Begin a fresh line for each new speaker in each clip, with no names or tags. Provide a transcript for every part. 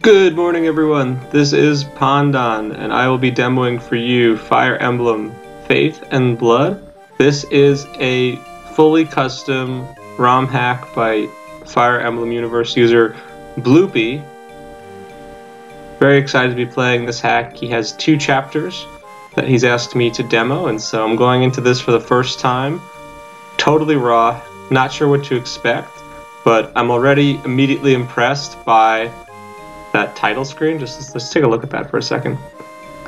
Good morning, everyone. This is Pandan, and I will be demoing for you Fire Emblem Faith and Blood. This is a fully custom ROM hack by Fire Emblem Universe user Bloopy. Very excited to be playing this hack. He has 2 chapters that he's asked me to demo, and so I'm going into this for the first time. Totally raw, not sure what to expect, but I'm already immediately impressed by that title screen. Let's take a look at that for a second.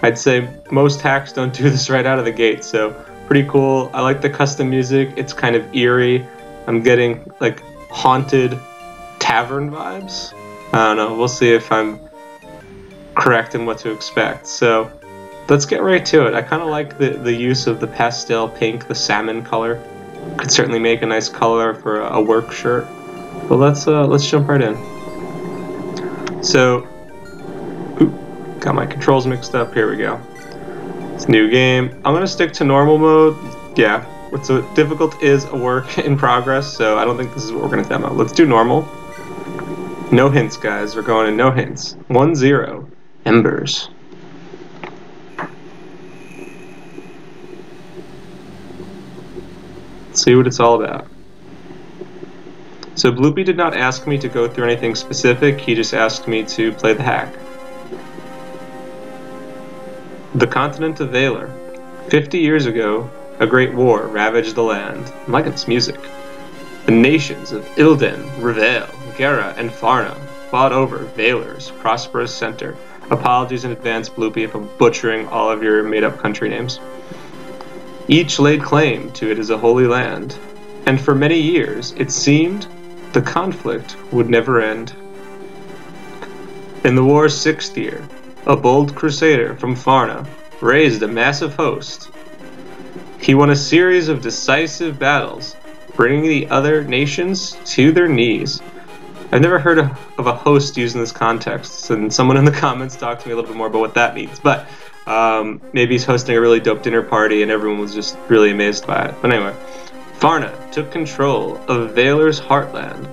I'd say most hacks don't do this right out of the gate, so pretty cool. I like the custom music. It's kind of eerie. I'm getting like haunted tavern vibes. I don't know. We'll see if I'm correct in what to expect. So let's get right to it. I kind of like the use of the pastel pink, the salmon color. Could certainly make a nice color for a work shirt. But let's jump right in. So, got my controls mixed up. Here we go. It's a new game. I'm gonna stick to normal mode. Yeah, what's difficult is a work in progress, so I don't think this is what we're gonna demo. Let's do normal. No hints, guys. We're going in no hints. 1-0. Embers. Let's see what it's all about. So Bloopy did not ask me to go through anything specific, he just asked me to play the hack. The continent of Valor. 50 years ago, a great war ravaged the land. I'm liking this music. The nations of Ilden, Reveil, Gera, and Farna fought over Valor's prosperous center. Apologies in advance, Bloopy, if I'm butchering all of your made-up country names. Each laid claim to it as a holy land, and for many years it seemed the conflict would never end. In the war's 6th year, a bold crusader from Farna raised a massive host. He won a series of decisive battles, bringing the other nations to their knees. I've never heard of a host used in this context, and someone in the comments talked to me a little bit more about what that means, but maybe he's hosting a really dope dinner party and everyone was just really amazed by it. But anyway, Farna took control of Valor's heartland,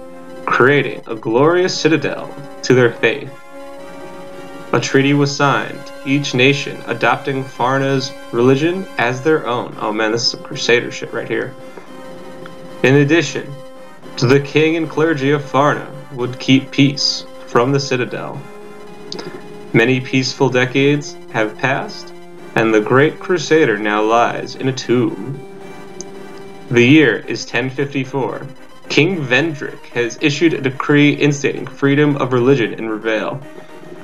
creating a glorious citadel to their faith. A treaty was signed, each nation adopting Farna's religion as their own. Oh man, this is some crusader shit right here. In addition, the king and clergy of Farna would keep peace from the citadel. Many peaceful decades have passed, and the great crusader now lies in a tomb. The year is 1054. King Vendrick has issued a decree instating freedom of religion in Reveil.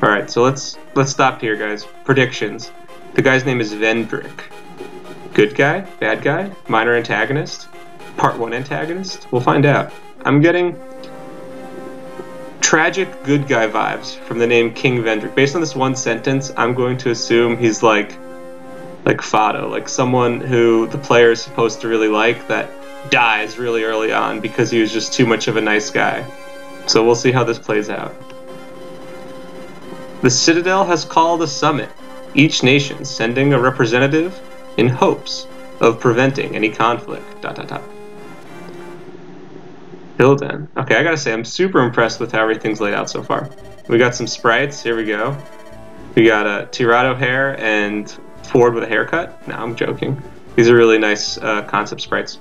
Alright, so let's stop here, guys. Predictions. The guy's name is Vendrick. Good guy? Bad guy? Minor antagonist? Part 1 antagonist? We'll find out. I'm getting tragic good guy vibes from the name King Vendrick. Based on this one sentence, I'm going to assume he's like Fado, like someone who the player is supposed to really like that dies really early on because he was just too much of a nice guy. So we'll see how this plays out. The Citadel has called a summit, each nation sending a representative in hopes of preventing any conflict. ... Hilden. Okay, I gotta say, I'm super impressed with how everything's laid out so far. We got some sprites, here we go. We got a Tirado hair and Ford with a haircut? No, I'm joking. These are really nice concept sprites.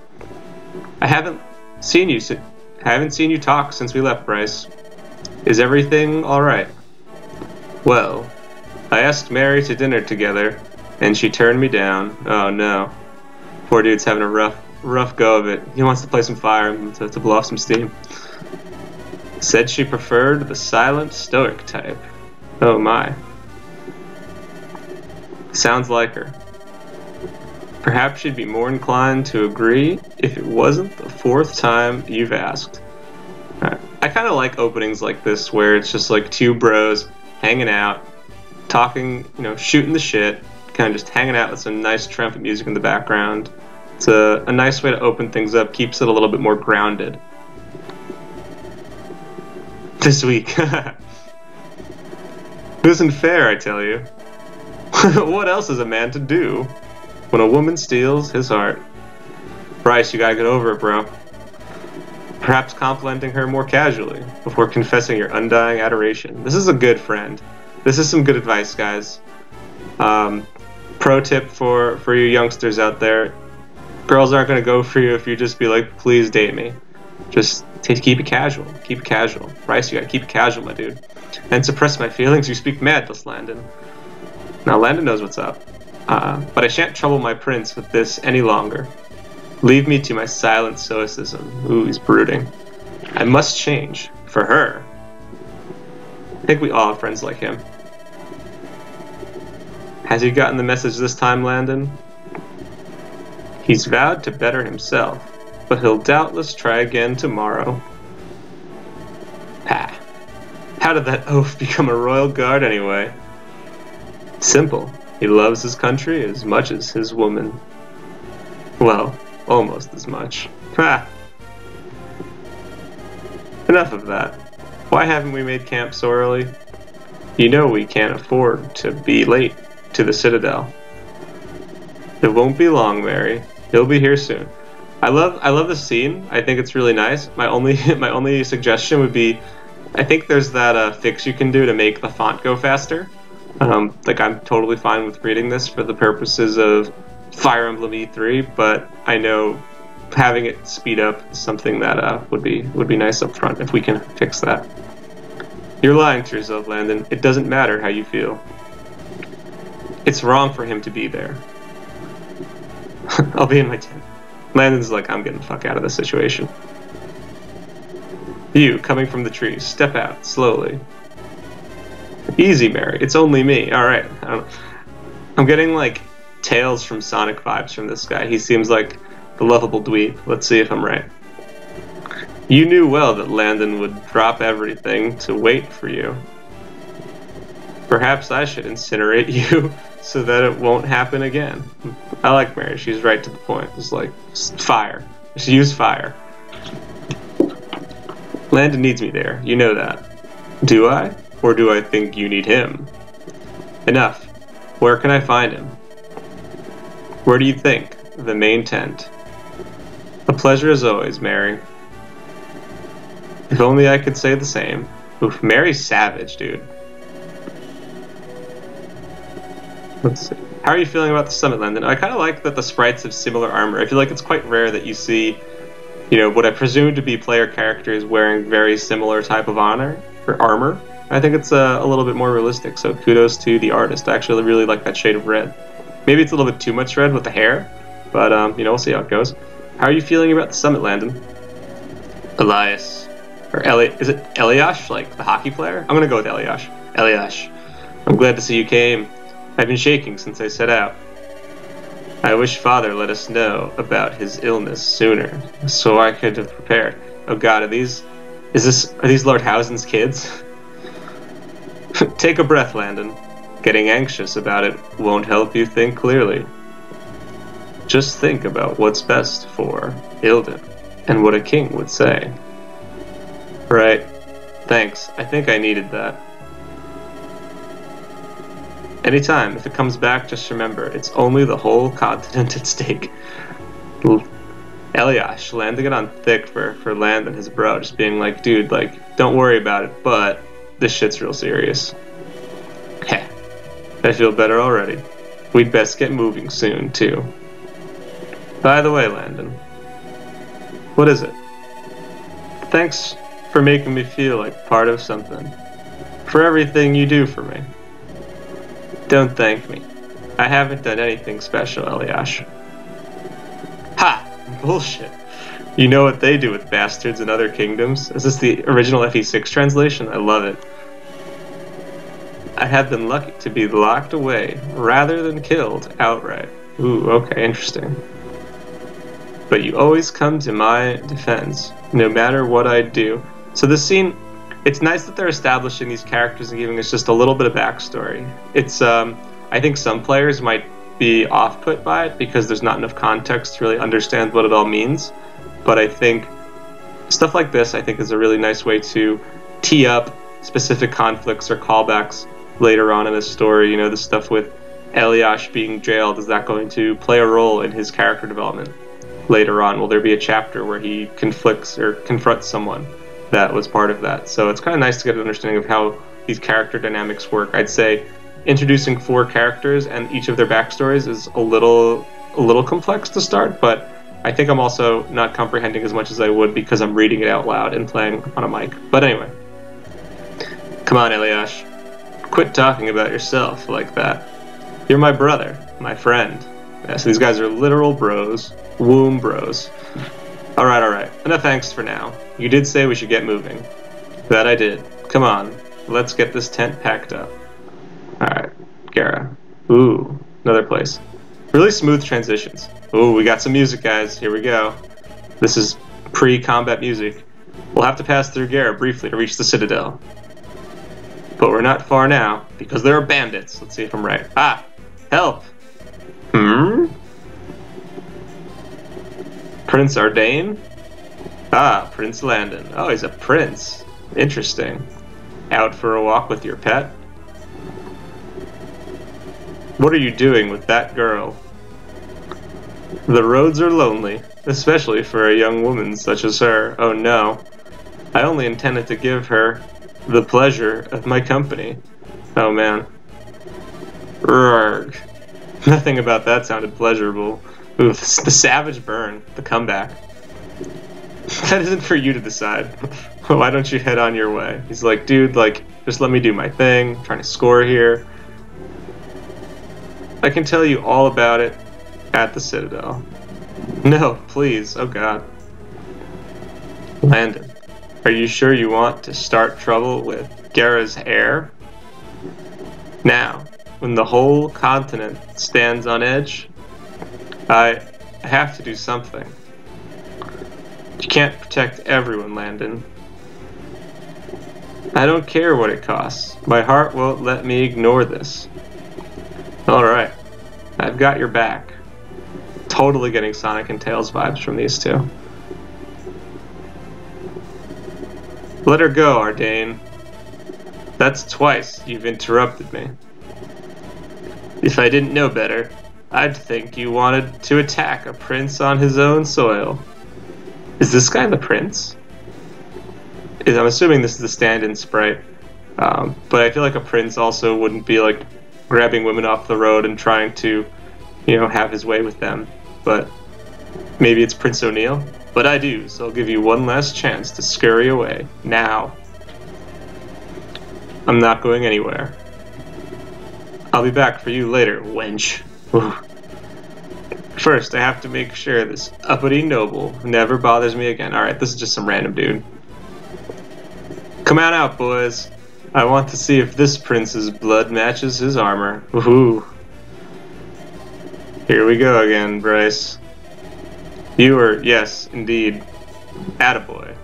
I haven't seen you talk since we left, Bryce. Is everything alright? Well, I asked Mary to dinner together, and she turned me down. Oh no. Poor dude's having a rough go of it. He wants to play some fire to blow off some steam. Said she preferred the silent, stoic type. Oh my. Sounds like her. Perhaps she'd be more inclined to agree if it wasn't the 4th time you've asked. Right. I kind of like openings like this where it's just like 2 bros hanging out, talking, you know, shooting the shit, kind of just hanging out with some nice trumpet music in the background. It's a nice way to open things up, keeps it a little bit more grounded. This week. It isn't fair, I tell you. What else is a man to do when a woman steals his heart? Bryce, you gotta get over it, bro. perhaps complimenting her more casually before confessing your undying adoration. This is a good friend. This is some good advice, guys. Pro tip for you youngsters out there: girls aren't going to go for you if you just be like, please date me. Just keep it casual. Keep it casual. Bryce, you gotta keep it casual, my dude. And suppress my feelings. You speak madness, Landon. Now, Landon knows what's up. But I shan't trouble my prince with this any longer. Leave me to my silent stoicism. Ooh, he's brooding. I must change. For her. I think we all have friends like him. Has he gotten the message this time, Landon? He's vowed to better himself, but he'll doubtless try again tomorrow. Ha! How did that oaf become a royal guard anyway? Simple. He loves his country as much as his woman. Well, almost as much. Ha! Enough of that. Why haven't we made camp so early? You know we can't afford to be late to the Citadel. It won't be long, Mary. He'll be here soon. I love this scene. I think it's really nice. My only suggestion would be, I think there's that fix you can do to make the font go faster. Like, I'm totally fine with reading this for the purposes of Fire Emblem E3, but I know having it speed up is something that would be nice up front if we can fix that. You're lying to yourself, Landon. It doesn't matter how you feel. It's wrong for him to be there. I'll be in my tent. Landon's like, I'm getting the fuck out of this situation. You, coming from the trees, step out, slowly. Easy, Mary. It's only me. Alright. I'm getting, like, Tails from Sonic vibes from this guy. He seems like the lovable dweeb. Let's see if I'm right. You knew well that Landon would drop everything to wait for you. Perhaps I should incinerate you so that it won't happen again. I like Mary. She's right to the point. It's like, fire. Just use fire. Landon needs me there. You know that. Do I? Or do I think you need him? Enough. Where can I find him? Where do you think? The main tent. A pleasure as always, Mary. If only I could say the same. Oof, Mary's savage, dude. Let's see. How are you feeling about the summit, Landon? I kind of like that the sprites have similar armor. I feel like it's quite rare that you see, you know, what I presume to be player characters wearing very similar type of armor. I think it's a little bit more realistic, so kudos to the artist. I actually really like that shade of red. Maybe it's a little bit too much red with the hair, but, you know, we'll see how it goes. How are you feeling about the summit, Landon? Elias. Or is it Eliash, like the hockey player? I'm gonna go with Eliash. Eliash. I'm glad to see you came. I've been shaking since I set out. I wish Father let us know about his illness sooner, so I could have prepared. Oh God, are these Lord Housen's kids? Take a breath, Landon. Getting anxious about it won't help you think clearly. Just think about what's best for Ilden, and what a king would say. Right. Thanks. I think I needed that. Anytime, if it comes back, just remember, it's only the whole continent at stake. Eliash, landing it on thick for Landon, his bro, just being like, dude, like, don't worry about it, but this shit's real serious. Heh. I feel better already. We'd best get moving soon, too. By the way, Landon. What is it? Thanks for making me feel like part of something. For everything you do for me. Don't thank me. I haven't done anything special, Eliash. Ha! Bullshit. You know what they do with bastards in other kingdoms? Is this the original FE6 translation? I love it. I have been lucky to be locked away rather than killed outright. Ooh, okay, interesting. But you always come to my defense, no matter what I do. So this scene, it's nice that they're establishing these characters and giving us just a little bit of backstory. It's, I think some players might be off-put by it because there's not enough context to really understand what it all means. But I think stuff like this, I think, is a really nice way to tee up specific conflicts or callbacks later on in the story. You know, the stuff with Eliash being jailed, is that going to play a role in his character development? later on. Will there be a chapter where he conflicts or confronts someone that was part of that? So it's kind of nice to get an understanding of how these character dynamics work. I'd say introducing 4 characters and each of their backstories is a little complex to start, but I think I'm also not comprehending as much as I would because I'm reading it out loud and playing on a mic. But anyway, come on, Eliash. Quit talking about yourself like that. You're my brother, my friend. Yeah, so these guys are literal bros, womb bros. Alright, enough thanks for now. You did say we should get moving. That I did. Come on, let's get this tent packed up. Alright, Gara. Ooh, another place. Really smooth transitions. Ooh, we got some music, guys. Here we go. This is pre-combat music. We'll have to pass through Gara briefly to reach the Citadel. But we're not far now, because there are bandits. Let's see if I'm right. Ah! Help! Prince Ardain? Ah, Prince Landon. Oh, he's a prince. Interesting. Out for a walk with your pet? What are you doing with that girl? The roads are lonely, especially for a young woman such as her. Oh no. I only intended to give her the pleasure of my company. Oh man. Rrrg. Nothing about that sounded pleasurable. Ooh, the savage burn, the comeback. That isn't for you to decide. Why don't you head on your way? He's like, dude, like, just let me do my thing. I'm trying to score here. I can tell you all about it at the Citadel. No, please. Oh god. Landon, are you sure you want to start trouble with Gara's heir? Now, when the whole continent stands on edge, I have to do something. You can't protect everyone, Landon. I don't care what it costs. My heart won't let me ignore this. Alright, I've got your back. Totally getting Sonic and Tails vibes from these two. Let her go, Ardain. That's twice you've interrupted me. If I didn't know better, I'd think you wanted to attack a prince on his own soil. Is this guy the prince? I'm assuming this is the stand-in sprite, but I feel like a prince also wouldn't be like grabbing women off the road and trying to, you know, have his way with them. But maybe it's Prince O'Neill. But I do, so I'll give you one last chance to scurry away. Now. I'm not going anywhere. I'll be back for you later, wench. Ooh. First, I have to make sure this uppity noble never bothers me again. Alright, this is just some random dude. Come on out, boys. I want to see if this prince's blood matches his armor. Woohoo. Here we go again, Bryce. You are, yes, indeed, attaboy.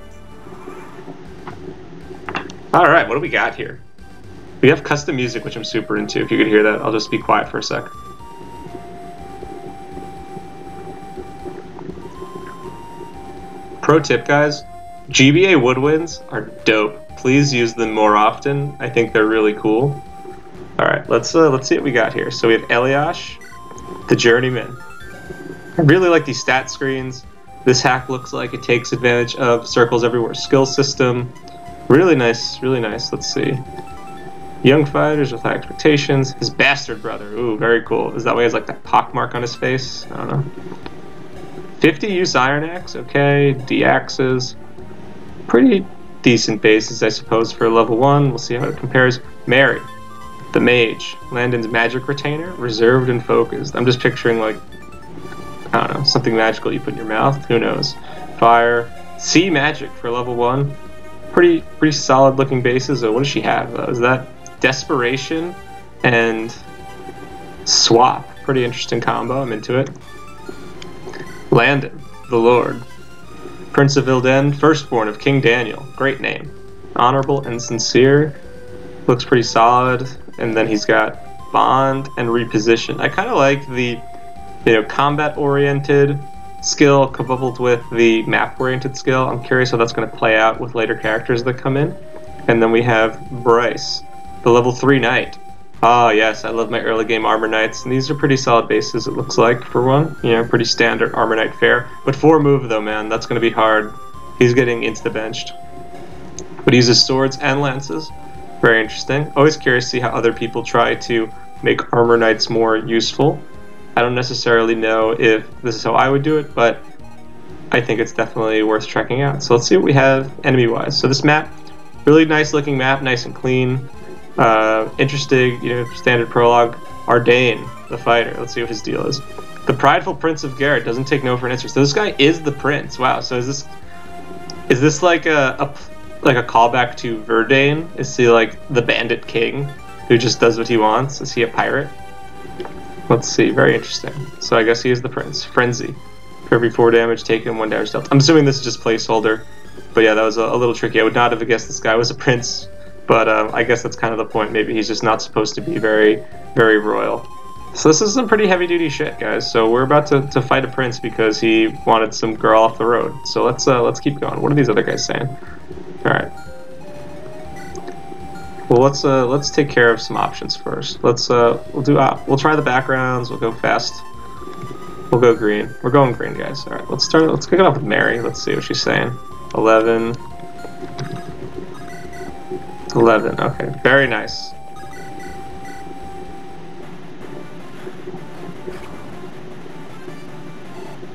Alright, what do we got here? We have custom music, which I'm super into. If you could hear that, I'll just be quiet for a sec. Pro tip, guys, GBA woodwinds are dope. Please use them more often. I think they're really cool. Alright, let's see what we got here. So we have Eliash, the Journeyman. I really like these stat screens. This hack looks like it takes advantage of Circles Everywhere skill system. Really nice, really nice. Let's see. Young fighters with high expectations. His bastard brother. Ooh, very cool. Is that why he has like that pockmark on his face? I don't know. 50 use Iron Axe. Okay. D-axes. Pretty decent bases, I suppose, for level 1. We'll see how it compares. Mary, the mage. Landon's magic retainer. Reserved and focused. I'm just picturing like, I don't know, something magical you put in your mouth. Who knows? Fire. Sea magic for level 1. Pretty solid looking bases. Oh, what does she have? Is that Desperation and Swap? Pretty interesting combo. I'm into it. Landon, the Lord. Prince of Ilden, firstborn of King Daniel. Great name. Honorable and sincere. Looks pretty solid. And then he's got Bond and Reposition. I kind of like the, you know, combat-oriented skill coupled with the map-oriented skill. I'm curious how that's going to play out with later characters that come in. And then we have Bryce, the level 3 knight. Oh yes, I love my early game Armor Knights, and these are pretty solid bases, it looks like, for one. You know, pretty standard Armor Knight fare. But 4 move though, man, that's going to be hard. He's getting insta-benched. But he uses swords and lances. Very interesting. Always curious to see how other people try to make Armor Knights more useful. I don't necessarily know if this is how I would do it, but I think it's definitely worth checking out. So let's see what we have enemy-wise. So this map, really nice looking map, nice and clean. Interesting, you know, standard prologue. Ardain, the fighter. Let's see what his deal is. The prideful Prince of Garrett doesn't take no for an answer. So this guy is the prince. Wow. So is this like a callback to Verdain? Is he like the bandit king who just does what he wants? Is he a pirate? Let's see. Very interesting. So I guess he is the prince. Frenzy. For every 4 damage taken, 1 damage dealt. I'm assuming this is just placeholder. But yeah, that was a little tricky. I would not have guessed this guy was a prince. But I guess that's kind of the point. Maybe he's just not supposed to be very, very royal. So this is some pretty heavy-duty shit, guys. So we're about to fight a prince because he wanted some girl off the road. So let's keep going. What are these other guys saying? All right. Well, let's take care of some options first. We'll try the backgrounds. We'll go fast. We'll go green. We're going green, guys. All right. Let's kick it off with Mary. Let's see what she's saying. 11. 11, okay, very nice.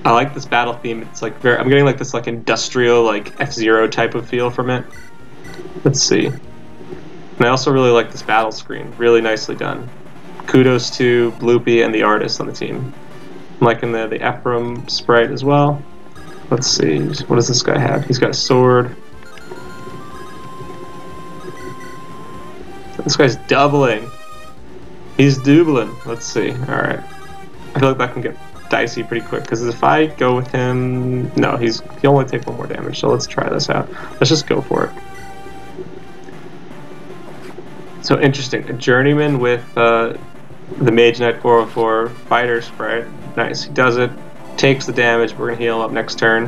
I like this battle theme. It's like I'm getting like this like industrial, like F-Zero type of feel from it. Let's see. And I also really like this battle screen. Really nicely done. Kudos to Bloopy and the artist on the team. I'm liking the FE8 ROM sprite as well. Let's see. What does this guy have? He's got a sword. This guy's doubling. He's doubling. Let's see. Alright. I feel like that can get dicey pretty quick, because if I go with him... No, he'll only take 1 more damage, so let's try this out. Let's just go for it. So interesting. A journeyman with the Mage Knight 404 fighter sprite. Nice. He does it. Takes the damage. We're going to heal him up next turn.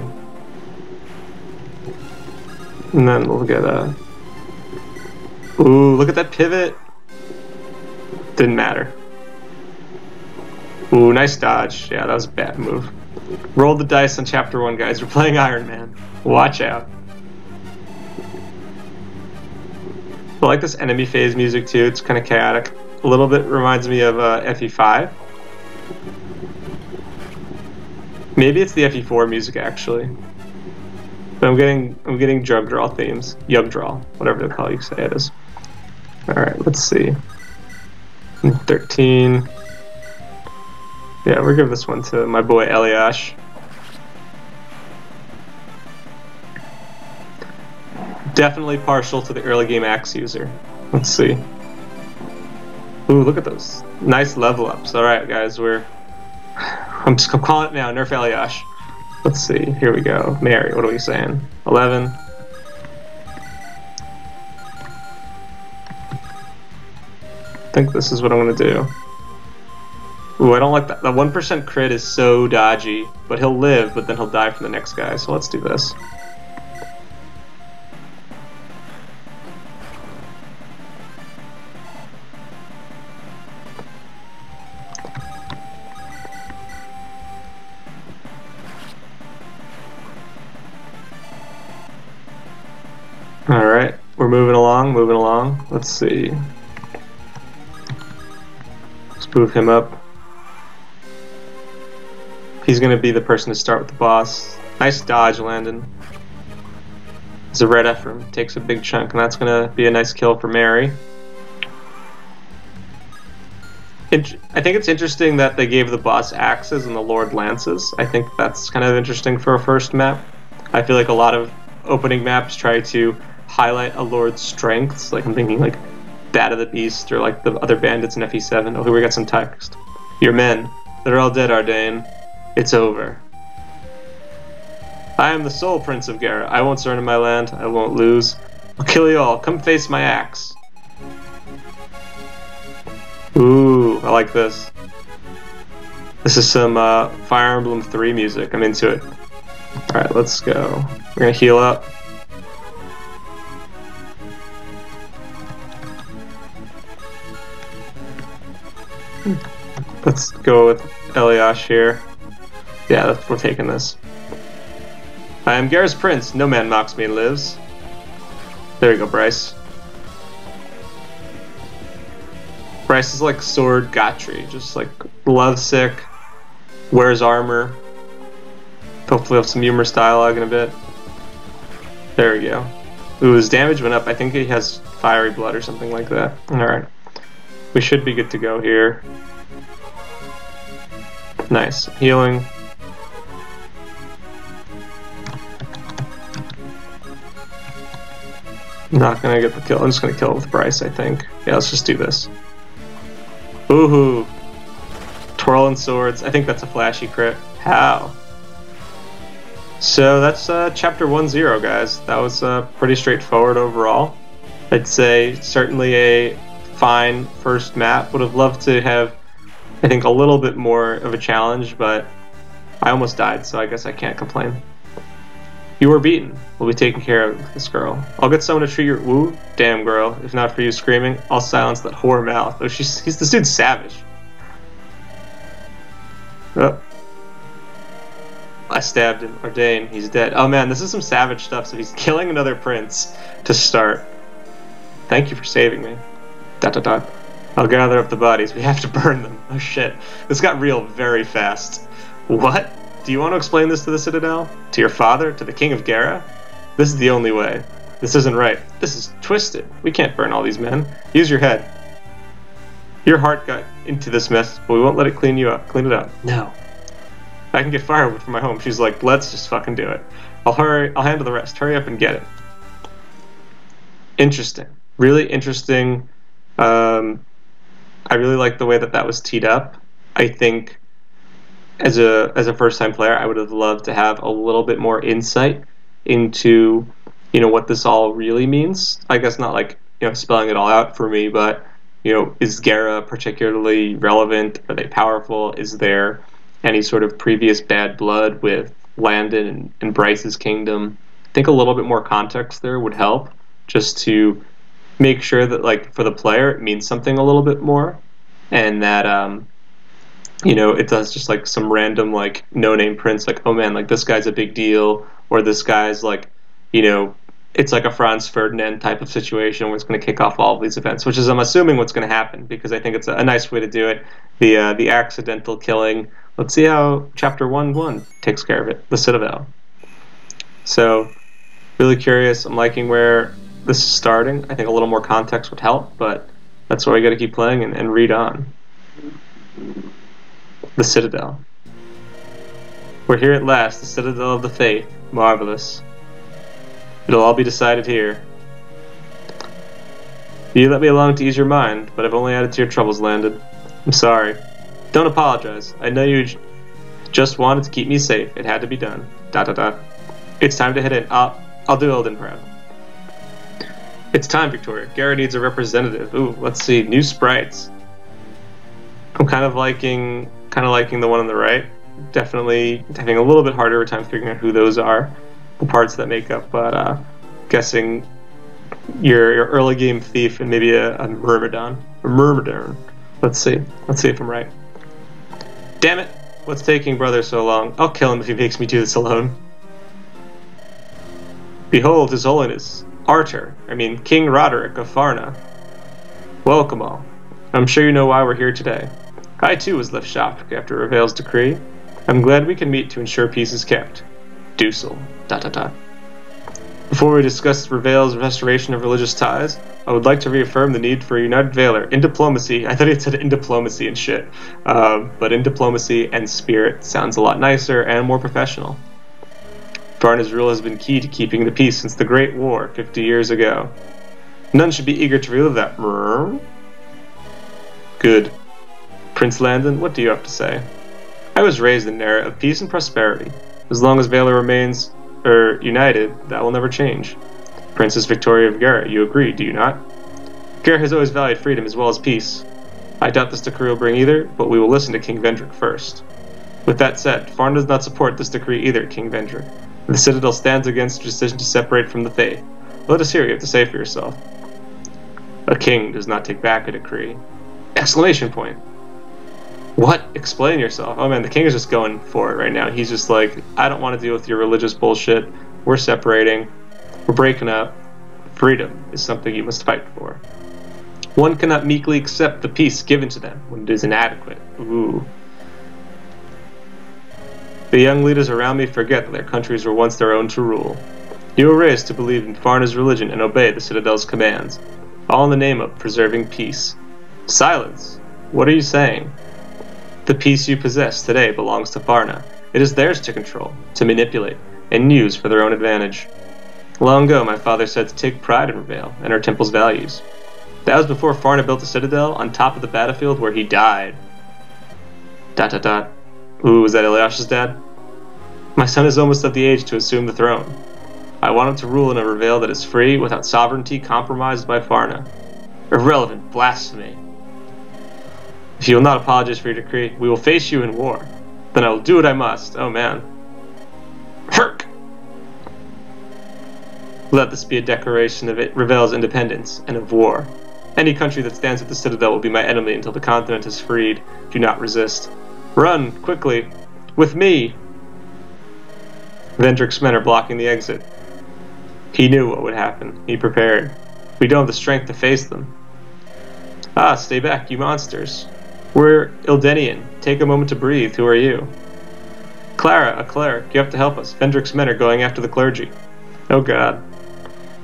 And then we'll get a... Ooh, look at that pivot. Didn't matter. Ooh, nice dodge. Yeah, that was a bad move. Roll the dice on chapter 1, guys. We're playing Iron Man. Watch out. I like this enemy phase music too. It's kind of chaotic. A little bit reminds me of FE5. Maybe it's the FE4 music actually. But I'm getting drug draw themes. Yug draw, whatever the hell you say it is. Alright, let's see. 13. Yeah, we'll give this one to my boy Eliash. Definitely partial to the early game axe user. Let's see. Ooh, look at those. Nice level ups. Alright, guys, I'm calling it now, nerf Eliash. Let's see, here we go. Mary, what are we saying? 11. I think this is what I'm going to do. Ooh, I don't like that. The 1% crit is so dodgy, but he'll live, but then he'll die from the next guy, so let's do this. Alright, we're moving along. Let's see. Let's move him up. He's going to be the person to start with the boss. Nice dodge, Landon. It's a red Ephraim. Takes a big chunk, and that's going to be a nice kill for Mary. I think it's interesting that they gave the boss axes and the Lord lances. I think that's kind of interesting for a first map. I feel like a lot of opening maps try to highlight a Lord's strengths. Like I'm thinking like Bat of the Beast or like the other bandits in FE7. Oh, here we got some text. Your men, they're all dead, Ardain. It's over. I am the sole Prince of Garrett. I won't surrender my land. I won't lose. I'll kill you all. Come face my axe. Ooh, I like this. This is some Fire Emblem 3 music. I'm into it. Alright, let's go. We're gonna heal up. Let's go with Eliash here. Yeah, we're taking this. I am Garre's prince. No man mocks me and lives. There you go, Bryce. Bryce is like Sword Gotri, just like lovesick, wears armor. Hopefully have some humorous dialogue in a bit. There we go. Ooh, his damage went up. I think he has fiery blood or something like that. Alright. We should be good to go here. Nice. Healing. Not gonna get the kill. I'm just gonna kill it with Bryce, I think. Yeah, let's just do this. Ooh. Twirling swords. I think that's a flashy crit. How? So that's chapter 1-0, guys. That was pretty straightforward overall. I'd say certainly a fine first map. Would have loved to have, I think, a little bit more of a challenge, but I almost died, so I guess I can't complain. You were beaten. We'll be taking care of this girl. I'll get someone to treat your woo. Damn girl. If not for you screaming, I'll silence that whore mouth. Oh, this dude's savage. Oh. I stabbed him. Ordain. He's dead. Oh man, this is some savage stuff. So he's killing another prince to start. Thank you for saving me. ... I'll gather up the bodies. We have to burn them. Oh shit. This got real very fast. What? Do you want to explain this to the Citadel? To your father? To the King of Gera? This is the only way. This isn't right. This is twisted. We can't burn all these men. Use your head. Your heart got into this mess, but we won't let it clean you up. Clean it up. No. I can get firewood from my home. She's like, let's just fucking do it. I'll handle the rest. Hurry up and get it. Interesting. Really interesting. I really like the way that was teed up. I think as a first-time player, I would have loved to have a little bit more insight into, what this all really means. I guess not like, spelling it all out for me, but, is Gera particularly relevant? Are they powerful? Is there any sort of previous bad blood with Landon and Bryce's kingdom? I think a little bit more context there would help, just to make sure that, like, for the player, it means something a little bit more, and that, it does just, like, some random, like, no-name prince, like, oh man, like, this guy's a big deal, or this guy's, like, it's like a Franz Ferdinand type of situation where it's going to kick off all of these events, which is, I'm assuming, what's going to happen, because I think it's a nice way to do it. The accidental killing. Let's see how Chapter 1-1 takes care of it, the Citadel. So, really curious. I'm liking where this is starting. I think a little more context would help, but that's why we got to keep playing and read on. The Citadel. We're here at last, the Citadel of the Faith. Marvelous. It'll all be decided here. You let me along to ease your mind, but I've only added to your troubles, Landon. I'm sorry. Don't apologize. I know you just wanted to keep me safe. It had to be done. ... It's time to head in. I'll do Ilden proud. It's time, Victoria. Gera needs a representative. Ooh, let's see. New sprites. I'm kind of liking the one on the right. Definitely having a little bit harder time figuring out who those are, the parts that make up, but guessing your early game thief and maybe a Myrmidon. A Myrmidon. Let's see if I'm right. Damn it! What's taking brother so long? I'll kill him if he makes me do this alone. Behold His Holiness, King Roderick of Farna. Welcome all. I'm sure you know why we're here today. I too was left shocked after Reveil's decree. I'm glad we can meet to ensure peace is kept. Dusel. ... Before we discuss Reveil's restoration of religious ties, I would like to reaffirm the need for a united valor in diplomacy. I thought it said in diplomacy and shit. But in diplomacy and spirit sounds a lot nicer and more professional. Farna's rule has been key to keeping the peace since the Great War 50 years ago. None should be eager to relive that. Good. Prince Landon, what do you have to say? I was raised in an era of peace and prosperity. As long as Valor remains united, that will never change. Princess Victoria of Gera, you agree, do you not? Gera has always valued freedom as well as peace. I doubt this decree will bring either, but we will listen to King Vendrick first. With that said, Farn does not support this decree either, King Vendrick. The Citadel stands against the decision to separate from the faith. Let us hear what you have to say for yourself. A king does not take back a decree. Exclamation point! What? Explain yourself. Oh man, the king is just going for it right now. He's just like, I don't want to deal with your religious bullshit. We're separating. We're breaking up. Freedom is something you must fight for. One cannot meekly accept the peace given to them when it is inadequate. Ooh. The young leaders around me forget that their countries were once their own to rule. You were raised to believe in Farna's religion and obey the Citadel's commands, all in the name of preserving peace. Silence! What are you saying? The peace you possess today belongs to Farna. It is theirs to control, to manipulate, and use for their own advantage. Long ago, my father said to take pride in Reveil and her temple's values. That was before Farna built a citadel on top of the battlefield where he died. ... Ooh, was that Eliash's dad? My son is almost of the age to assume the throne. I want him to rule in a Reveil that is free, without sovereignty compromised by Farna. Irrelevant blasphemy. If you will not apologize for your decree, we will face you in war. Then I will do what I must. Oh man. Herk! Let this be a declaration of Reveil's independence and of war. Any country that stands at the Citadel will be my enemy until the continent is freed. Do not resist. Run, quickly. With me! Vendrick's men are blocking the exit. He knew what would happen. He prepared. We don't have the strength to face them. Ah, stay back, you monsters. We're Ildenian. Take a moment to breathe. Who are you? Clara, a cleric. You have to help us. Vendrick's men are going after the clergy. Oh god.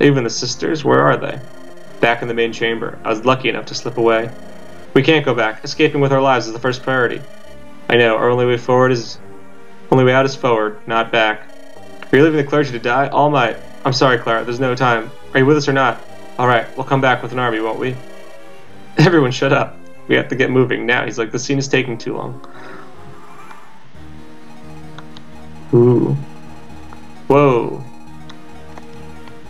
Even the sisters? Where are they? Back in the main chamber. I was lucky enough to slip away. We can't go back. Escaping with our lives is the first priority. I know. Our only way out is forward, not back. Are you leaving the clergy to die? All might. I'm sorry, Clara. There's no time. Are you with us or not? Alright, we'll come back with an army, won't we? Everyone shut up. We have to get moving now. He's like, the scene is taking too long. Ooh. Whoa.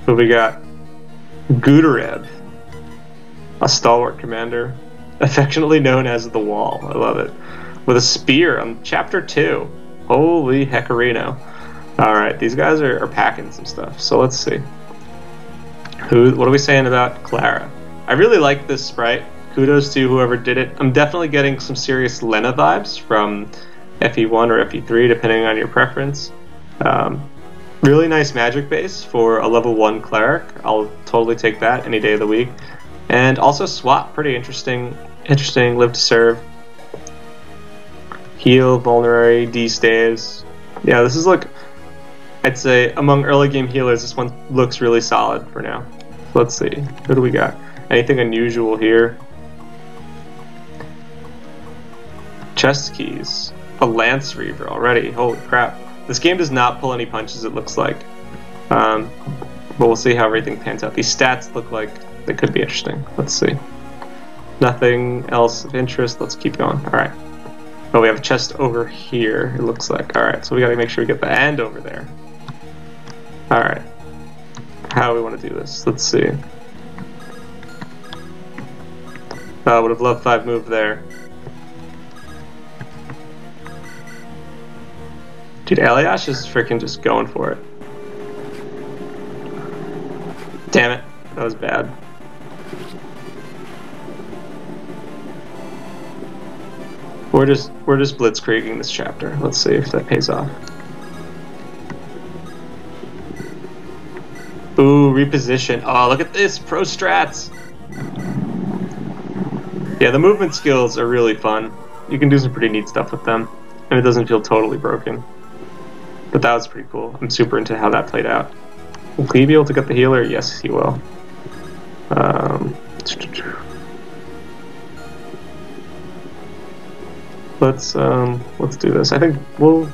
What we got? Gudareb. A stalwart commander. Affectionately known as the Wall. I love it. With a spear on chapter 2. Holy heckarino. Alright, these guys are packing some stuff. So let's see. What are we saying about Clara? I really like this sprite. Kudos to whoever did it. I'm definitely getting some serious Lena vibes from FE1 or FE3, depending on your preference. Really nice magic base for a level 1 cleric. I'll totally take that any day of the week. And also swap, pretty interesting, live to serve. Heal, vulnerary, D-staves. Yeah, this is like, I'd say among early game healers, this one looks really solid for now. So let's see, what do we got? Anything unusual here? Chest keys. A Lance Reaver already, holy crap. This game does not pull any punches, it looks like. But we'll see how everything pans out. These stats look like they could be interesting. Let's see. Nothing else of interest. Let's keep going. Alright. Oh, we have a chest over here, it looks like. Alright, so we gotta make sure we get the end over there. Alright. How do we want to do this? Let's see. Would have loved 5 move there. Dude, Eliash is freaking just going for it. Damn it, that was bad. We're just blitzkrieging this chapter. Let's see if that pays off. Ooh, reposition. Oh, look at this, pro strats. Yeah, the movement skills are really fun. You can do some pretty neat stuff with them, and it doesn't feel totally broken. But that was pretty cool. I'm super into how that played out. Will he be able to get the healer? Yes, he will. Let's do this. I think we'll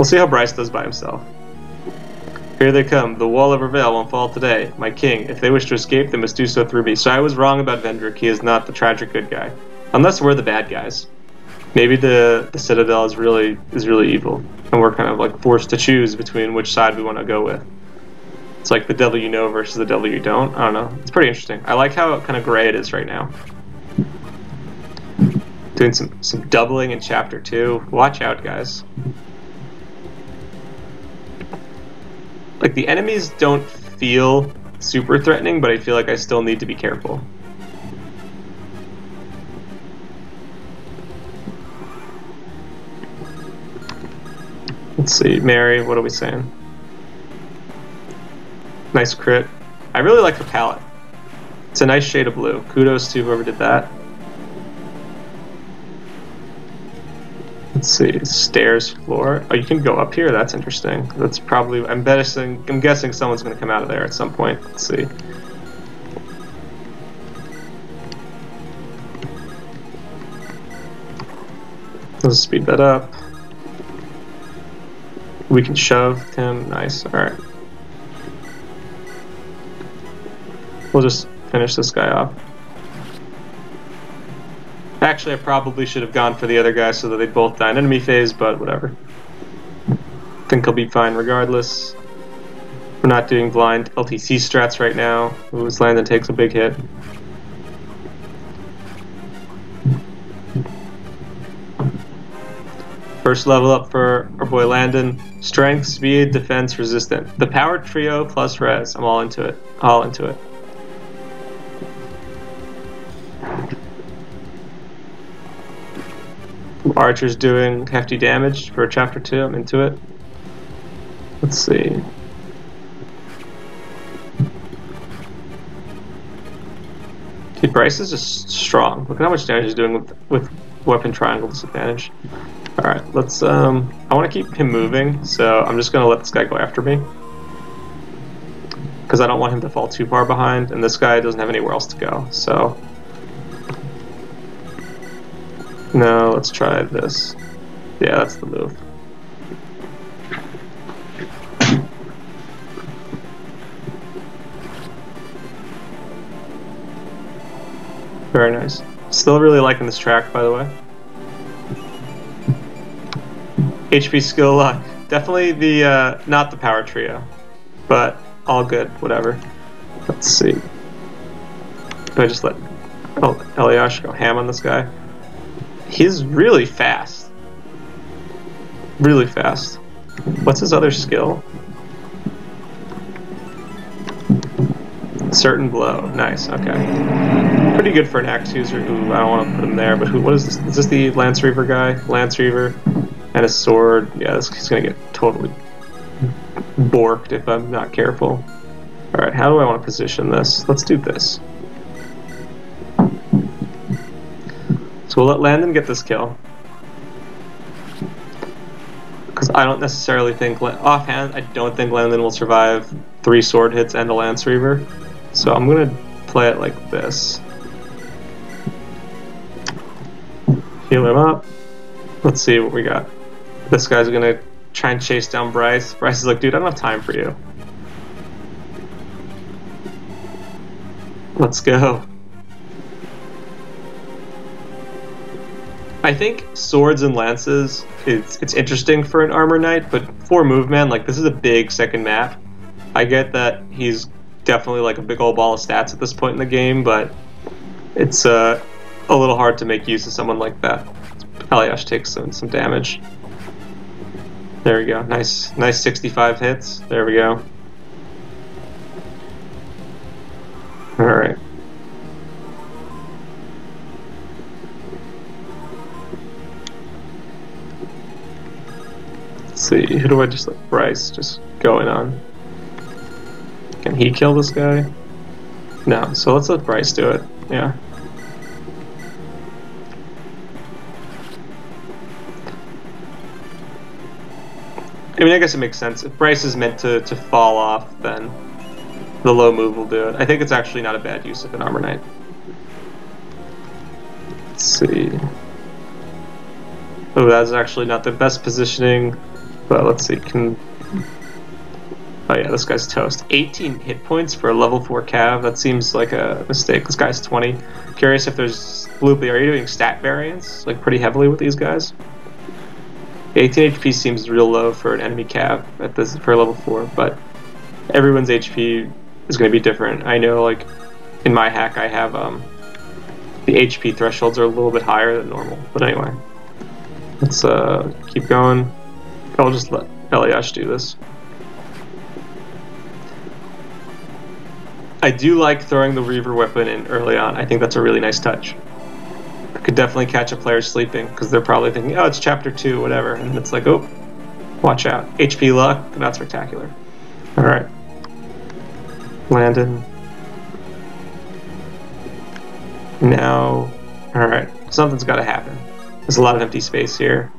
see how Bryce does by himself. Here they come. The wall of Reveil won't fall today. My king, if they wish to escape, they must do so through me. So I was wrong about Vendrick. He is not the tragic good guy. Unless we're the bad guys. Maybe the Citadel is really evil, and we're kind of like forced to choose between which side we want to go with. It's like the devil you know versus the devil you don't. I don't know. It's pretty interesting. I like how kind of gray it is right now. Doing some doubling in chapter 2. Watch out, guys. Like, the enemies don't feel super threatening, but I feel like I still need to be careful. Let's see, Mary, what are we saying? Nice crit. I really like the palette. It's a nice shade of blue. Kudos to whoever did that. Let's see, stairs, floor. Oh, you can go up here. That's interesting. That's probably. I'm guessing someone's going to come out of there at some point. Let's see. Let's speed that up. We can shove him. Nice. All right. We'll just finish this guy off. Actually, I probably should have gone for the other guy so that they both die in enemy phase, but whatever. I think he'll be fine regardless. We're not doing blind LTC strats right now. Ooh, this Landon takes a big hit. First level up for our boy Landon. Strength, speed, defense, resistant. The power trio plus res. I'm all into it. All into it. Archer's doing hefty damage for chapter 2. I'm into it. Let's see. Dude, Bryce is just strong. Look at how much damage he's doing with weapon triangle disadvantage. Alright, let's I want to keep him moving, so I'm just gonna let this guy go after me. Because I don't want him to fall too far behind, and this guy doesn't have anywhere else to go, so. No, let's try this. Yeah, that's the move. Very nice. Still really liking this track, by the way. HP skill luck. Definitely the, not the power trio. But, all good, whatever. Let's see. Do I just let Eliash go ham on this guy? He's really fast. Really fast. What's his other skill? Certain blow. Nice, okay. Pretty good for an axe user. Ooh, I don't want to put him there, but what is this? Is this the Lance Reaver guy? Lance Reaver and a sword. Yeah, he's gonna get totally borked if I'm not careful. Alright, how do I want to position this? Let's do this. So we'll let Landon get this kill. Because I don't necessarily think, offhand, I don't think Landon will survive 3 sword hits and a Lance Reaver. So I'm going to play it like this. Heal him up. Let's see what we got. This guy's going to try and chase down Bryce. Bryce is like, dude, I don't have time for you. Let's go. I think swords and lances, it's interesting for an armor knight, but for Moveman, like, this is a big second map. I get that he's definitely like a big old ball of stats at this point in the game, but it's a little hard to make use of someone like that. Eliash takes some damage. There we go. Nice 65 hits. There we go. Alright. Let's see, who do I just let Bryce just going on? Can he kill this guy? No, so let's let Bryce do it. Yeah. I mean, I guess it makes sense. If Bryce is meant to fall off, then the low move will do it. I think it's actually not a bad use of an armor knight. Let's see. Oh, that's actually not the best positioning. But let's see, oh yeah, this guy's toast. 18 hit points for a level 4 cav, that seems like a mistake. This guy's 20. Curious if there's, Bloopy, are you doing stat variants, like pretty heavily with these guys? 18 HP seems real low for an enemy cav at this, for level 4, but everyone's HP is going to be different. I know, like, in my hack I have, the HP thresholds are a little bit higher than normal, but anyway. Let's keep going. I'll just let Eliash do this. I do like throwing the Reaver weapon in early on. I think that's a really nice touch. It could definitely catch a player sleeping, because they're probably thinking, oh, it's chapter 2, whatever. And it's like, oh, Watch out. HP luck, not spectacular. Alright. Landon. Now, alright. Something's gotta happen. There's a lot of empty space here.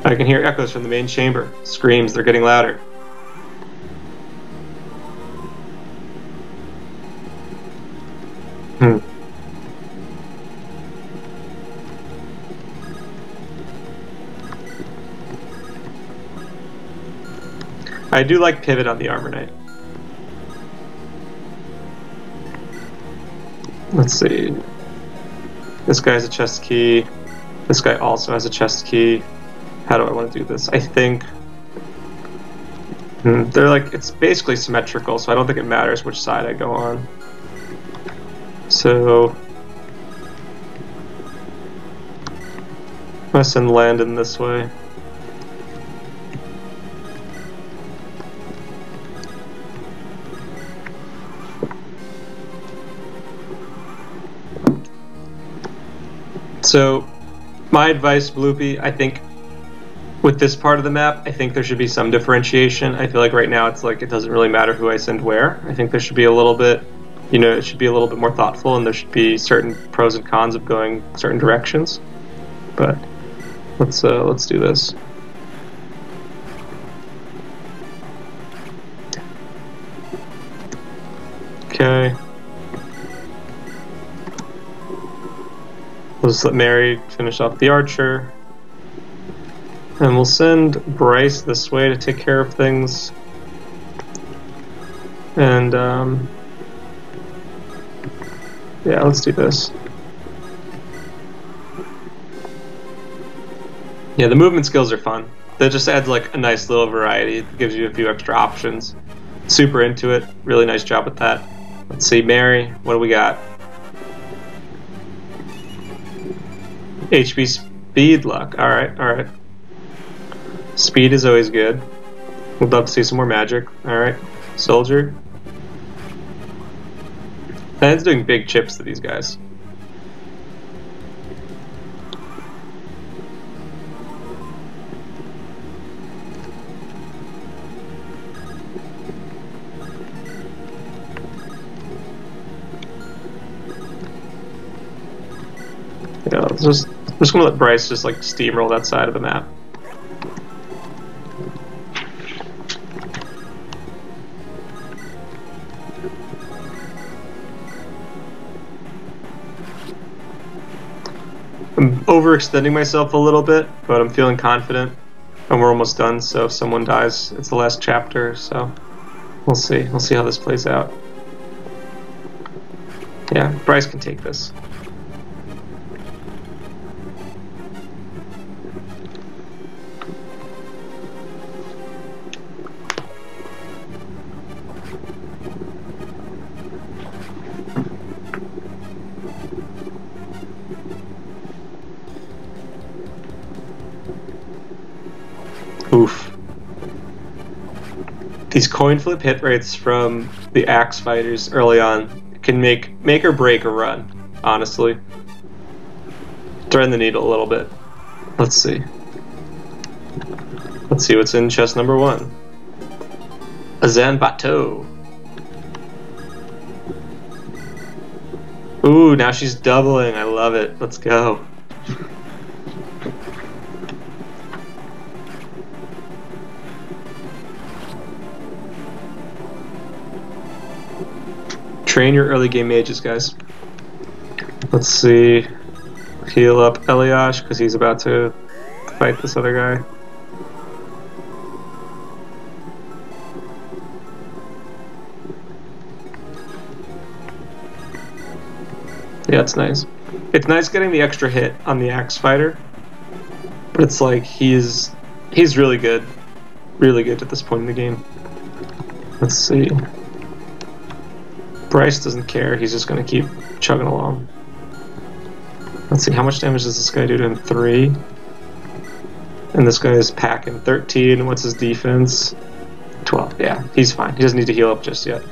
I can hear echoes from the main chamber. Screams, they're getting louder. I do like pivot on the Armor Knight. Let's see. This guy has a chest key. This guy also has a chest key. How do I want to do this? I think they're like, it's basically symmetrical, so I don't think it matters which side I go on. So I'm gonna send Landon this way. So, my advice, Bloopy, I think with this part of the map, I think there should be some differentiation. I feel like right now it's like it doesn't really matter who I send where. I think there should be a little bit, you know, it should be a little bit more thoughtful, and there should be certain pros and cons of going certain directions. But let's do this. Okay. We'll just let Mary finish off the archer. And we'll send Bryce this way to take care of things. And, yeah, let's do this. Yeah, the movement skills are fun. That just adds like a nice little variety. It gives you a few extra options. Super into it. Really nice job with that. Let's see, Mary, what do we got? HP speed luck. Alright, alright. Speed is always good. We'd love to see some more magic. Alright. Soldier. And it's doing big chips to these guys. Yeah, I'm just gonna let Bryce just like steamroll that side of the map. I'm overextending myself a little bit, but I'm feeling confident, and we're almost done. So if someone dies, it's the last chapter. So we'll see. We'll see how this plays out. Yeah, Bryce can take this. Oof. These coin flip hit rates from the axe fighters early on can make or break a run, honestly. Thread the needle a little bit. Let's see. Let's see what's in chest number 1. A Zen Bateau. Ooh, now she's doubling. I love it. Let's go. Train your early game mages, guys. Let's see. Heal up Eliash, because he's about to fight this other guy. Yeah, it's nice. It's nice getting the extra hit on the axe fighter, but it's like he's really good at this point in the game. Let's see. Bryce doesn't care, he's just going to keep chugging along. Let's see, how much damage does this guy do to him? 3. And this guy is packing 13. What's his defense? 12. Yeah, he's fine. He doesn't need to heal up just yet.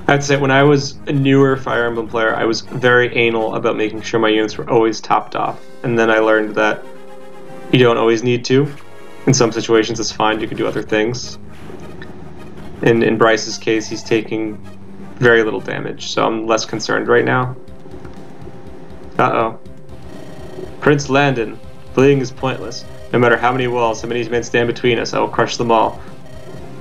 I have to say, when I was a newer Fire Emblem player, I was very anal about making sure my units were always topped off. And then I learned that you don't always need to. In some situations, it's fine. You can do other things. In Bryce's case, he's taking very little damage, so I'm less concerned right now. Uh-oh. Prince Landon. Fleeing is pointless. No matter how many walls, how many men stand between us, I will crush them all.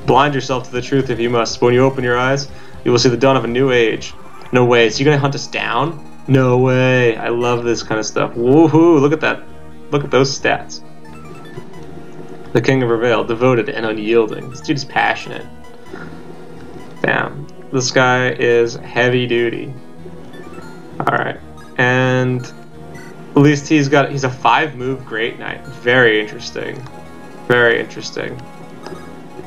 Blind yourself to the truth if you must, but when you open your eyes, you will see the dawn of a new age. No way. So you're gonna hunt us down? No way. I love this kind of stuff. Woohoo! Look at that. Look at those stats. The King of Reveal, devoted and unyielding. This dude is passionate. Damn. This guy is heavy duty. Alright. And at least he's a 5-move Great Knight. Very interesting. Very interesting.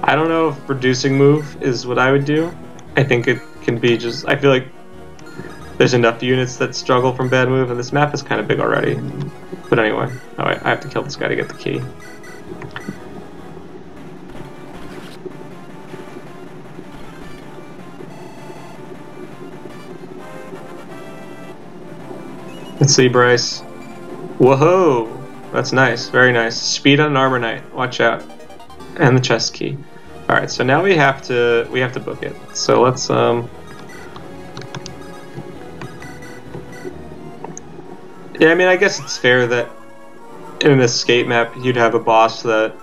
I don't know if reducing move is what I would do. I think it can be just... I feel like there's enough units that struggle from bad move, and this map is kind of big already. But anyway, oh, I have to kill this guy to get the key. Let's see, Bryce. Whoa! That's nice. Very nice. Speed on an Armor Knight. Watch out. And the chest key. Alright, so now we have to book it. So let's yeah, I mean, I guess it's fair that in an escape map you'd have a boss that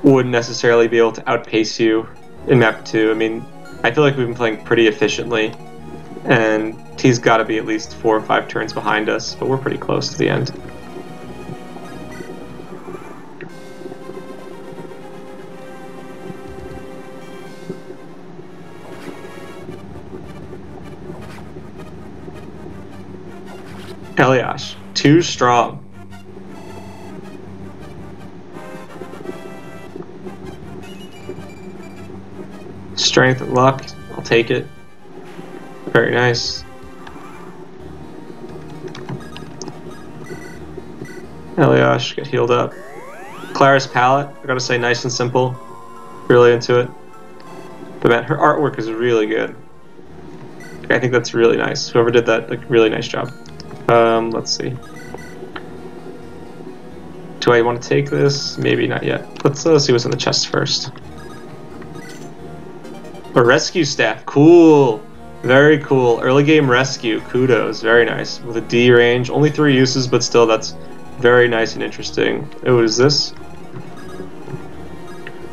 wouldn't necessarily be able to outpace you in map 2. I mean, I feel like we've been playing pretty efficiently, and he's got to be at least 4 or 5 turns behind us, but we're pretty close to the end. Eliash, too strong. Strength and luck, I'll take it. Very nice. Eliash, get healed up. Clara's palette, I gotta say, nice and simple. Really into it. But man, her artwork is really good. I think that's really nice. Whoever did that, like, really nice job. Let's see. Do I want to take this? Maybe not yet. Let's see what's in the chest first. A rescue staff. Cool. Very cool. Early game rescue. Kudos. Very nice. With a D range. Only 3 uses, but still that's very nice and interesting. Oh, what is this?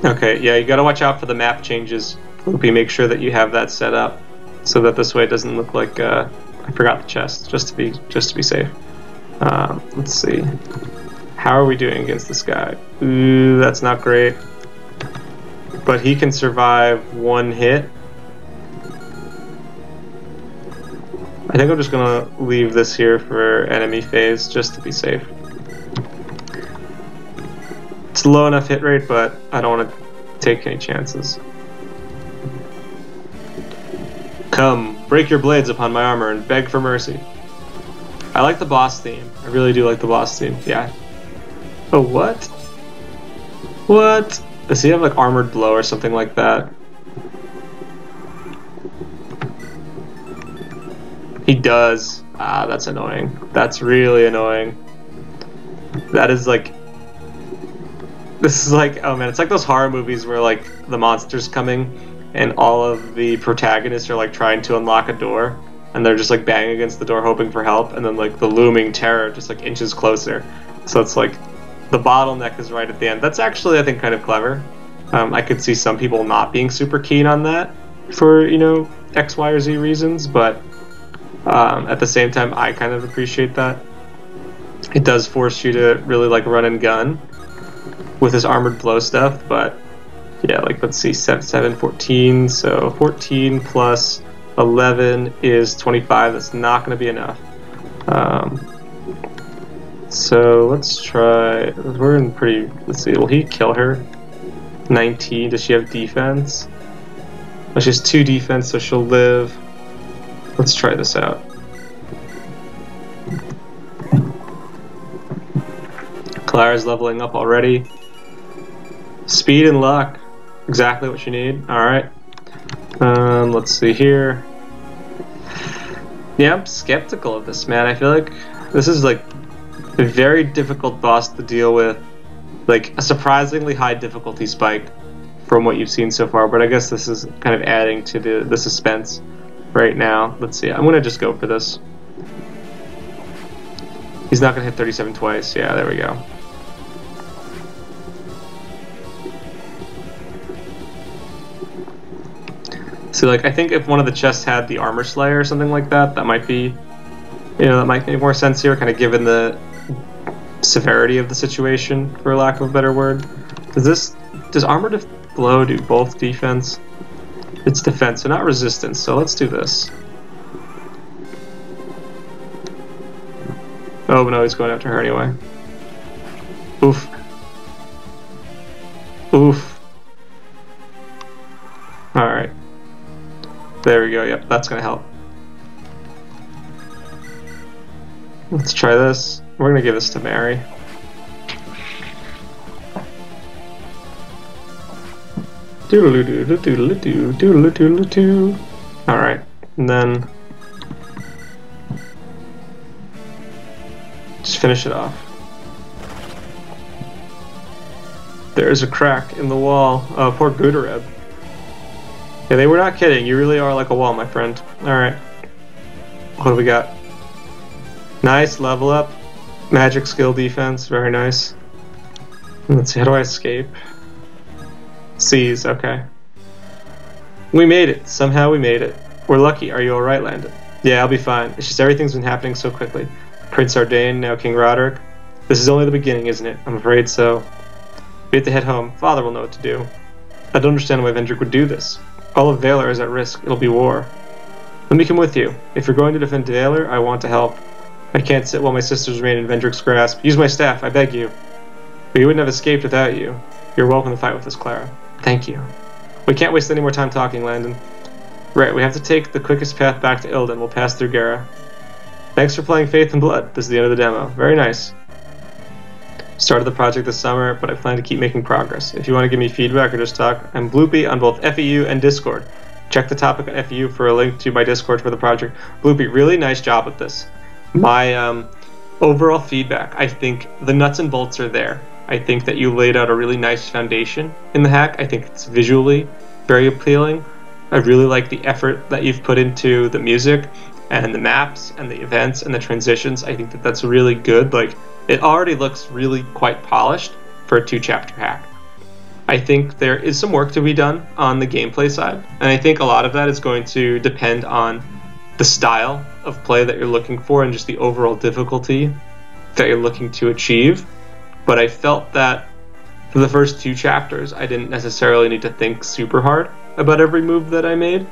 Okay, yeah, you gotta watch out for the map changes. Bloopy, make sure that you have that set up so that this way it doesn't look like I forgot the chest, just to be safe. Let's see. How are we doing against this guy? Ooh, that's not great. But he can survive 1 hit. I think I'm just gonna leave this here for enemy phase, just to be safe. It's a low enough hit rate, but I don't want to take any chances. Come, break your blades upon my armor and beg for mercy. I like the boss theme. I really do like the boss theme. Yeah. Oh, what? What? Does he have like armored blow or something like that? He does. Ah, that's annoying. That's really annoying. That is like... This is like, oh man, it's like those horror movies where like the monster's coming and all of the protagonists are like trying to unlock a door and they're just like banging against the door hoping for help, and then like the looming terror just like inches closer. So it's like the bottleneck is right at the end. That's actually, I think, kind of clever. I could see some people not being super keen on that for, you know, X, Y, or Z reasons, but at the same time I kind of appreciate that. It does force you to really like run and gun with his armored blow stuff, but yeah, like let's see, 7, 14, so 14 plus 11 is 25. That's not going to be enough. So let's try, we're in pretty, let's see, will he kill her? 19, does she have defense? Well, she has 2 defense, so she'll live. Let's try this out. Clara's leveling up already. Speed and luck, exactly what you need. Alright. Let's see here. Yeah, I'm skeptical of this, man. I feel like this is like a very difficult boss to deal with. Like a surprisingly high difficulty spike from what you've seen so far, but I guess this is kind of adding to the suspense right now. Let's see. I'm gonna just go for this. He's not gonna hit 37 twice. Yeah, there we go. So like, I think if one of the chests had the armor slayer or something like that, that might be, you know, that might make more sense here, kind of given the severity of the situation, for lack of a better word. Does armor blow do both defense? It's defense, so not resistance, so let's do this. Oh no, he's going after her anyway. Oof. Oof. Alright. There we go, yep, that's gonna help. Let's try this. We're gonna give this to Mary. Doodle-doo, doodle-doo. Alright, and then just finish it off. There's a crack in the wall. Oh, poor Gudareb. Yeah, they were not kidding. You really are like a wall, my friend. Alright. What do we got? Nice, level up. Magic skill defense, very nice. Let's see, how do I escape? Seize, okay. We made it. Somehow we made it. We're lucky. Are you alright, Landon? Yeah, I'll be fine. It's just everything's been happening so quickly. Prince Ardain, now King Roderick. This is only the beginning, isn't it? I'm afraid so. We have to head home. Father will know what to do. I don't understand why Vendrick would do this. All of Valor is at risk. It'll be war. Let me come with you. If you're going to defend Valor, I want to help. I can't sit while my sisters remain in Vendrick's grasp. Use my staff, I beg you. But you wouldn't have escaped without you. You're welcome to fight with us, Clara. Thank you. We can't waste any more time talking, Landon. Right, we have to take the quickest path back to Ilden. We'll pass through Gara. Thanks for playing Faith and Blood. This is the end of the demo. Very nice. Started the project this summer, but I plan to keep making progress. If you want to give me feedback or just talk, I'm Bloopy on both FEU and Discord. Check the topic on FEU for a link to my Discord for the project. Bloopy, really nice job with this. My overall feedback, I think the nuts and bolts are there. I think that you laid out a really nice foundation in the hack. I think it's visually very appealing. I really like the effort that you've put into the music and the maps and the events and the transitions. I think that that's really good. Like, it already looks really quite polished for a 2-chapter hack. I think there is some work to be done on the gameplay side, and I think a lot of that is going to depend on the style of play that you're looking for and just the overall difficulty that you're looking to achieve. But I felt that for the first 2 chapters, I didn't necessarily need to think super hard about every move that I made.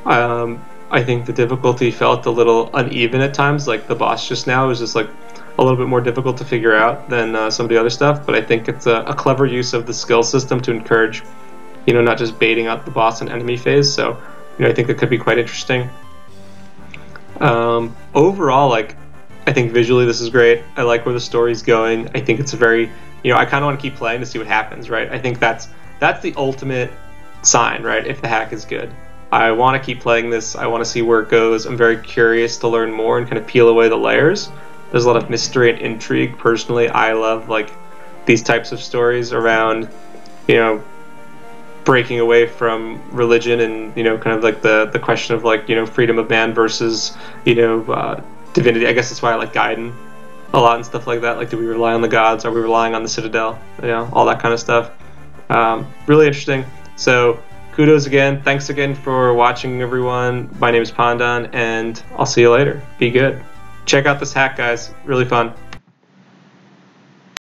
I think the difficulty felt a little uneven at times, like the boss just now was just like a little bit more difficult to figure out than some of the other stuff, but I think it's a clever use of the skill system to encourage, you know, not just baiting out the boss and enemy phase, so, you know, I think it could be quite interesting. Overall, like, I think visually this is great. I like where the story's going. I think it's a very, you know, I kind of want to keep playing to see what happens, right? I think that's the ultimate sign, right, if the hack is good. I want to keep playing this. I want to see where it goes. I'm very curious to learn more and kind of peel away the layers. There's a lot of mystery and intrigue. Personally, I love, like, these types of stories around, you know, breaking away from religion and, you know, kind of like the question of, like, you know, freedom of man versus, you know, divinity. I guess that's why I like Gaiden a lot and stuff like that. Like, do we rely on the gods? Are we relying on the Citadel? You know, all that kind of stuff. Really interesting. So, kudos again. Thanks again for watching, everyone. My name is Pandan, and I'll see you later. Be good. Check out this hack, guys. Really fun.